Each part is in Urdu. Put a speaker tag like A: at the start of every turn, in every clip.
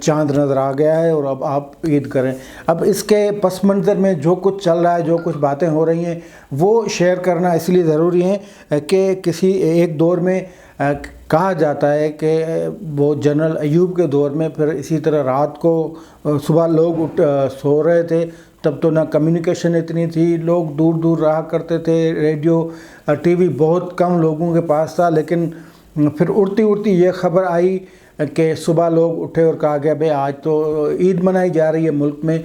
A: چاند نظر آ گیا ہے اور اب آپ عید کریں۔ اب اس کے پس منظر میں جو کچھ چل رہا ہے، جو کچھ باتیں ہو رہی ہیں، وہ شیئر کرنا اس لیے ضروری ہیں کہ کسی ایک دور میں کہا جاتا ہے کہ وہ جنرل ایوب کے دور میں پھر اسی طرح رات کو صبح لوگ سو رہے تھے، تب تو نہ کمیونیکیشن اتنی تھی، لوگ دور دور رہا کرتے تھے، ریڈیو ٹی وی بہت کم لوگوں کے پاس تھا، لیکن پھر اڑتی اڑتی یہ خبر آئی کہ صبح لوگ اٹھے اور کہا گیا بھئی آج تو عید منائی جا رہی ہے ملک میں۔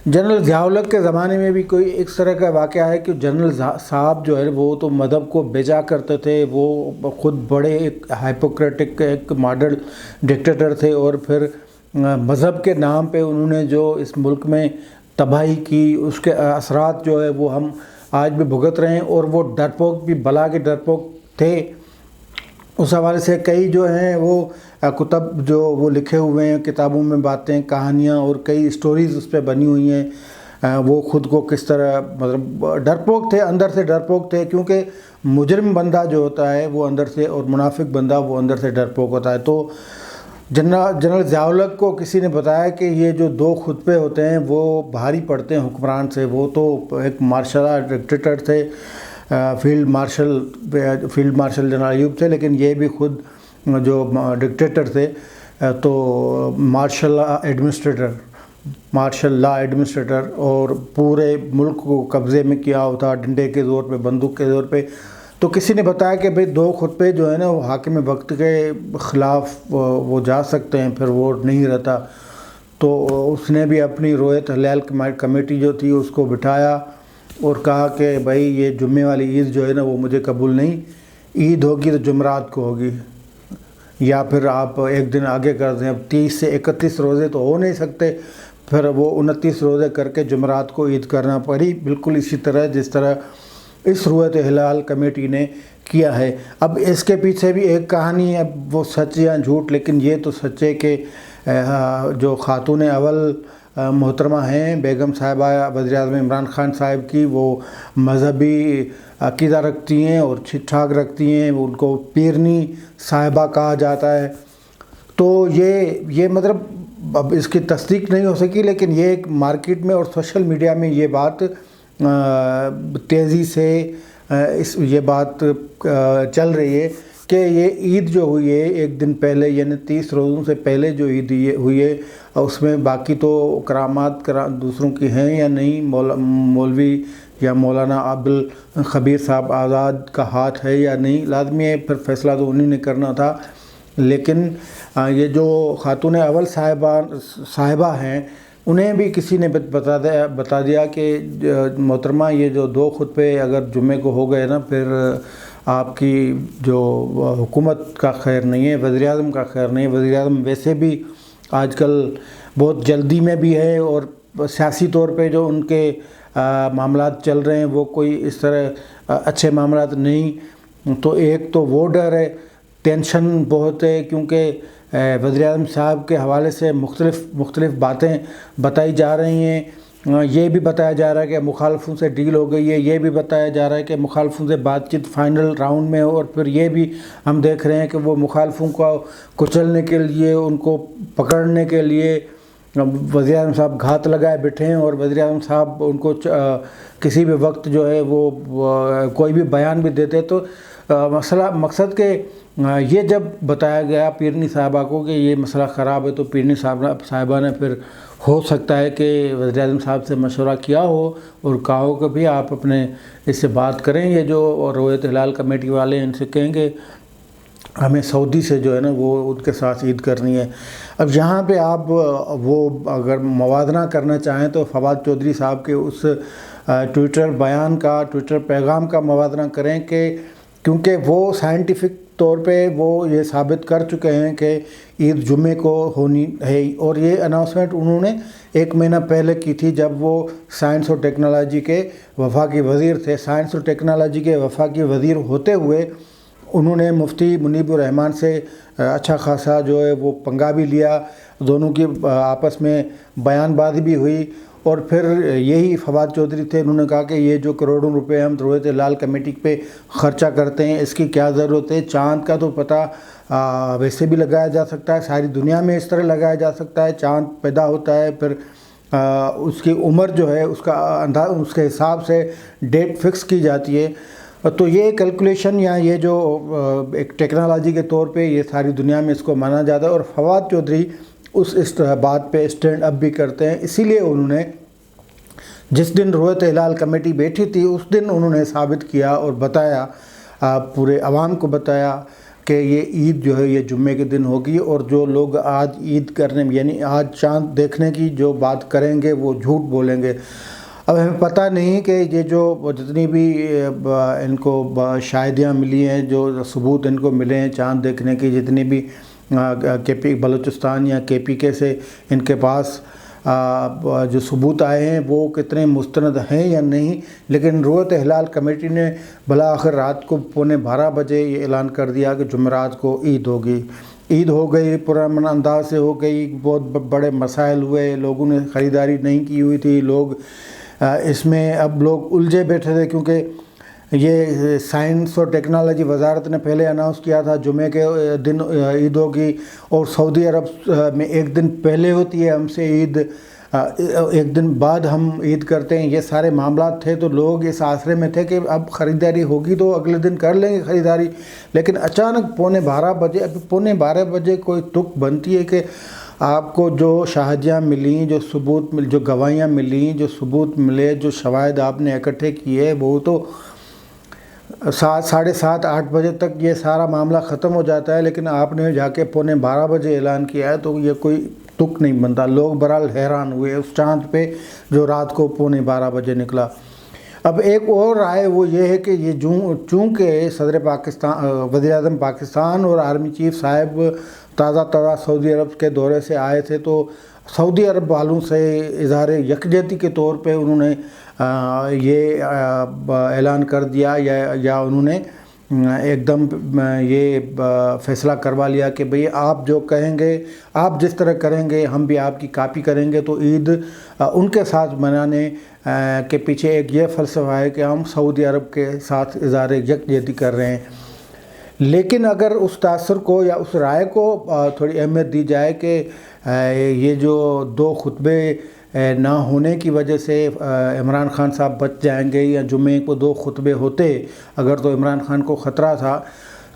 A: جنرل ضیاء الحق کے زمانے میں بھی کوئی اس طرح کا واقعہ ہے کہ جنرل صاحب جو ہے وہ تو مذہب کو بیجا کرتے تھے، وہ خود بڑے ایک ہائپوکریٹک ایک ماڈل ڈکٹیٹر تھے، اور پھر مذہب کے نام پہ انہوں نے جو اس ملک میں تباہی کی، اس کے اثرات جو ہے وہ ہم آج بھی بھگت رہے ہیں، اور وہ ڈرپوک بھی بلا کے ڈرپوک تھے۔ اس حوالے سے کئی جو ہیں وہ کتب جو وہ لکھے ہوئے ہیں، کتابوں میں باتیں، کہانیاں اور کئی سٹوریز اس پہ بنی ہوئی ہیں۔ وہ خود کو کس طرح مطلب ڈرپوک تھے، اندر سے ڈرپوک تھے، کیونکہ مجرم بندہ جو ہوتا ہے وہ اندر سے، اور منافق بندہ وہ اندر سے ڈرپوک ہوتا ہے۔ تو جنرل ضیاء الحق کو کسی نے بتایا کہ یہ جو 2 خطبے ہوتے ہیں وہ بھاری پڑتے ہیں حکمران سے، وہ تو ایک مارشل ڈکٹیٹر تھے، فیلڈ مارشل جنرل ایوب تھے، لیکن یہ بھی خود جو ڈکٹیٹر تھے، تو مارشل لا ایڈمنسٹریٹر، اور پورے ملک کو قبضے میں کیا ہوا تھا ڈنڈے کے زور پہ، بندوق کے زور پہ۔ تو کسی نے بتایا کہ بھئی 2 خطبے جو ہیں نا وہ حاکم وقت کے خلاف وہ جا سکتے ہیں، پھر وہ نہیں رہتا۔ تو اس نے بھی اپنی رویت ہلال کمیٹی جو تھی اس کو بٹھایا اور کہا کہ بھئی یہ جمعے والی عید جو ہے نا وہ مجھے قبول نہیں، عید ہوگی تو جمعرات کو ہوگی، یا پھر آپ ایک دن آگے کر دیں۔ اب 30 سے 31 روزے تو ہو نہیں سکتے، پھر وہ 29 روزے کر کے جمعرات کو عید کرنا پڑی، بالکل اسی طرح جس طرح اس رویت ہلال کمیٹی نے کیا ہے۔ اب اس کے پیچھے بھی ایک کہانی ہے، اب وہ سچ یا جھوٹ، لیکن یہ تو سچ ہے کہ جو خاتون اول محترمہ ہیں بیگم صاحبہ وزیر اعظم عمران خان صاحب کی، وہ مذہبی عقیدہ رکھتی ہیں اور ٹھیک ٹھاک رکھتی ہیں، ان کو پیرنی صاحبہ کہا جاتا ہے۔ تو یہ مطلب اب اس کی تصدیق نہیں ہو سکی، لیکن یہ ایک مارکیٹ میں اور سوشل میڈیا میں یہ بات تیزی سے یہ بات چل رہی ہے کہ یہ عید جو ہوئی ہے ایک دن پہلے، یعنی 30 روزوں سے پہلے جو عید ہوئی ہے، اس میں باقی تو کرامات دوسروں کی ہیں یا نہیں، مولوی یا مولانا عبدالخبیر صاحب آزاد کا ہاتھ ہے یا نہیں، لازمی ہے پھر فیصلہ تو انہی نے کرنا تھا۔ لیکن یہ جو خاتون اول صاحبہ ہیں، انہیں بھی کسی نے بتا دیا کہ محترمہ یہ جو 2 خطبے اگر جمعے کو ہو گئے نا، پھر آپ کی جو حکومت کا خیر نہیں ہے، وزیر اعظم کا خیر نہیں ہے۔ وزیر اعظم ویسے بھی آج کل بہت جلدی میں بھی ہے، اور سیاسی طور پہ جو ان کے معاملات چل رہے ہیں وہ کوئی اس طرح اچھے معاملات نہیں۔ تو ایک تو وہ ڈر ہے، ٹینشن بہت ہے، کیونکہ وزیر اعظم صاحب کے حوالے سے مختلف باتیں بتائی جا رہی ہیں۔ یہ بھی بتایا جا رہا ہے کہ مخالفوں سے ڈیل ہو گئی ہے، یہ بھی بتایا جا رہا ہے کہ مخالفوں سے بات چیت فائنل راؤنڈ میں ہو، اور پھر یہ بھی ہم دیکھ رہے ہیں کہ وہ مخالفوں کو کچلنے کے لیے، ان کو پکڑنے کے لیے وزیر اعظم صاحب گھات لگائے بیٹھے ہیں، اور وزیر اعظم صاحب ان کو کسی بھی وقت جو ہے وہ کوئی بھی بیان بھی دیتے۔ تو مقصد کہ یہ جب بتایا گیا پیرنی صاحبہ کو کہ یہ مسئلہ خراب ہے، تو پیرنی صاحبہ نے پھر ہو سکتا ہے کہ وزیر اعظم صاحب سے مشورہ کیا ہو اور کہا ہو کہ بھی آپ اپنے اس سے بات کریں، یہ جو رویت ہلال کمیٹی والے ہیں ان سے کہیں کہ ہمیں سعودی سے جو ہے نا وہ ان کے ساتھ عید کرنی ہے۔ اب یہاں پہ آپ وہ اگر موازنہ کرنا چاہیں تو فواد چودھری صاحب کے اس ٹویٹر بیان کا، ٹویٹر پیغام کا موازنہ کریں، کہ کیونکہ وہ سائنٹیفک طور پہ وہ یہ ثابت کر چکے ہیں کہ عید جمعے کو ہونی ہے، اور یہ اناؤنسمنٹ انہوں نے 1 مہینہ پہلے کی تھی جب وہ سائنس اور ٹیکنالوجی کے وفاقی وزیر تھے۔ سائنس اور ٹیکنالوجی کے وفاقی وزیر ہوتے ہوئے انہوں نے مفتی منیب الرحمان سے اچھا خاصا جو ہے وہ پنگا بھی لیا، دونوں کی آپس میں بیان بازی بھی ہوئی، اور پھر یہی فواد چودھری تھے، انہوں نے کہا کہ یہ جو کروڑوں روپے ہم رویت ہلال کمیٹی پہ خرچہ کرتے ہیں اس کی کیا ضرورت ہے، چاند کا تو پتہ ویسے بھی لگایا جا سکتا ہے، ساری دنیا میں اس طرح لگایا جا سکتا ہے، چاند پیدا ہوتا ہے پھر اس کی عمر جو ہے اس کا اس کے حساب سے ڈیٹ فکس کی جاتی ہے، تو یہ کیلکولیشن یا یہ جو ایک ٹیکنالوجی کے طور پہ یہ ساری دنیا میں اس کو مانا جاتا ہے، اور فواد چودھری اس بات پہ اسٹینڈ اپ بھی کرتے ہیں، اسی لیے انہوں نے جس دن رویت ہلال کمیٹی بیٹھی تھی اس دن انہوں نے ثابت کیا اور بتایا، پورے عوام کو بتایا کہ یہ عید جو ہے یہ جمعے کے دن ہوگی، اور جو لوگ آج عید کرنے یعنی آج چاند دیکھنے کی جو بات کریں گے وہ جھوٹ بولیں گے۔ اب ہمیں پتہ نہیں کہ یہ جو جتنی بھی ان کو شاہدیاں ملی ہیں، جو ثبوت ان کو ملے ہیں چاند دیکھنے کی، جتنی بھی کے پی بلوچستان یا کے پی کے سے ان کے پاس جو ثبوت آئے ہیں وہ کتنے مستند ہیں یا نہیں، لیکن رویت ہلال کمیٹی نے بالآخر رات کو 11:15 بجے یہ اعلان کر دیا کہ جمعرات کو عید ہوگی۔ عید ہو گئی، پرامن انداز سے ہو گئی، بہت بڑے مسائل ہوئے، لوگوں نے خریداری نہیں کی ہوئی تھی، لوگ اس میں اب لوگ الجھے بیٹھے تھے، کیونکہ یہ سائنس اور ٹیکنالوجی وزارت نے پہلے اناؤنس کیا تھا جمعے کے دن عید ہوگی، اور سعودی عرب میں ایک دن پہلے ہوتی ہے ہم سے عید، ایک دن بعد ہم عید کرتے ہیں، یہ سارے معاملات تھے، تو لوگ اس آسرے میں تھے کہ اب خریداری ہوگی تو اگلے دن کر لیں گے خریداری، لیکن اچانک 11:15 بجے، اب 11:15 بجے کوئی تک بنتی ہے کہ آپ کو جو شاہدیاں ملیں، جو ثبوت جو گواہیاں ملیں، جو ثبوت ملے، جو شواہد آپ نے اکٹھے کیے، وہ تو 7، 7:30، 8 بجے تک یہ سارا معاملہ ختم ہو جاتا ہے، لیکن آپ نے جا کے 11:15 بجے اعلان کیا ہے، تو یہ کوئی تک نہیں بنتا۔ لوگ بہرحال حیران ہوئے اس چاند پہ جو رات کو 11:15 بجے نکلا۔ اب ایک اور رائے وہ یہ ہے کہ یہ چونکہ صدر پاکستان، وزیر اعظم پاکستان اور آرمی چیف صاحب تازہ سعودی عرب کے دورے سے آئے تھے، تو سعودی عرب والوں سے اظہار یکجہتی کے طور پہ انہوں نے یہ اعلان کر دیا یا انہوں نے ایک دم یہ فیصلہ کروا لیا کہ بھئی آپ جو کہیں گے، آپ جس طرح کریں گے ہم بھی آپ کی کاپی کریں گے، تو عید ان کے ساتھ منانے کے پیچھے ایک یہ فلسفہ ہے کہ ہم سعودی عرب کے ساتھ اظہار یکجہتی کر رہے ہیں۔ لیکن اگر اس تاثر کو یا اس رائے کو تھوڑی اہمیت دی جائے کہ یہ جو 2 خطبے نہ ہونے کی وجہ سے عمران خان صاحب بچ جائیں گے، یا جمعے کو 2 خطبے ہوتے اگر تو عمران خان کو خطرہ تھا،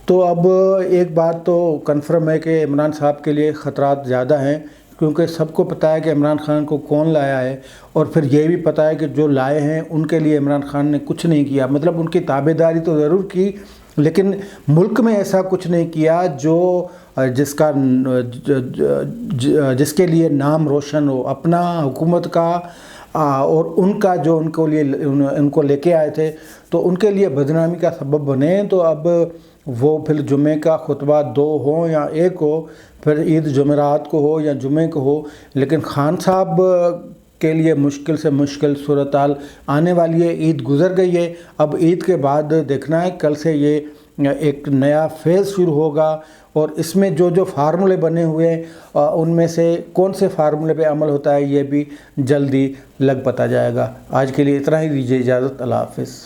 A: تو اب ایک بات تو کنفرم ہے کہ عمران صاحب کے لیے خطرات زیادہ ہیں، کیونکہ سب کو پتہ ہے کہ عمران خان کو کون لایا ہے، اور پھر یہ بھی پتہ ہے کہ جو لائے ہیں ان کے لیے عمران خان نے کچھ نہیں کیا، مطلب ان کی تابعداری تو ضرور کی، لیکن ملک میں ایسا کچھ نہیں کیا جو جس کے لیے نام روشن ہو اپنا حکومت کا، اور ان کا جو ان کو لے کے آئے تھے تو ان کے لیے بدنامی کا سبب بنے۔ تو اب وہ پھر جمعے کا خطبہ 2 ہوں یا 1 ہو، پھر عید جمعرات کو ہو یا جمعے کو ہو، لیکن خان صاحب کے لیے مشکل سے مشکل صورتحال آنے والی ہے۔ عید گزر گئی ہے، اب عید کے بعد دیکھنا ہے، کل سے یہ ایک نیا فیز شروع ہوگا، اور اس میں جو فارمولے بنے ہوئے ہیں ان میں سے کون سے فارمولے پہ عمل ہوتا ہے یہ بھی جلدی لگ پتا جائے گا۔ آج کے لیے اتنا ہی، دیجیے اجازت، اللہ حافظ۔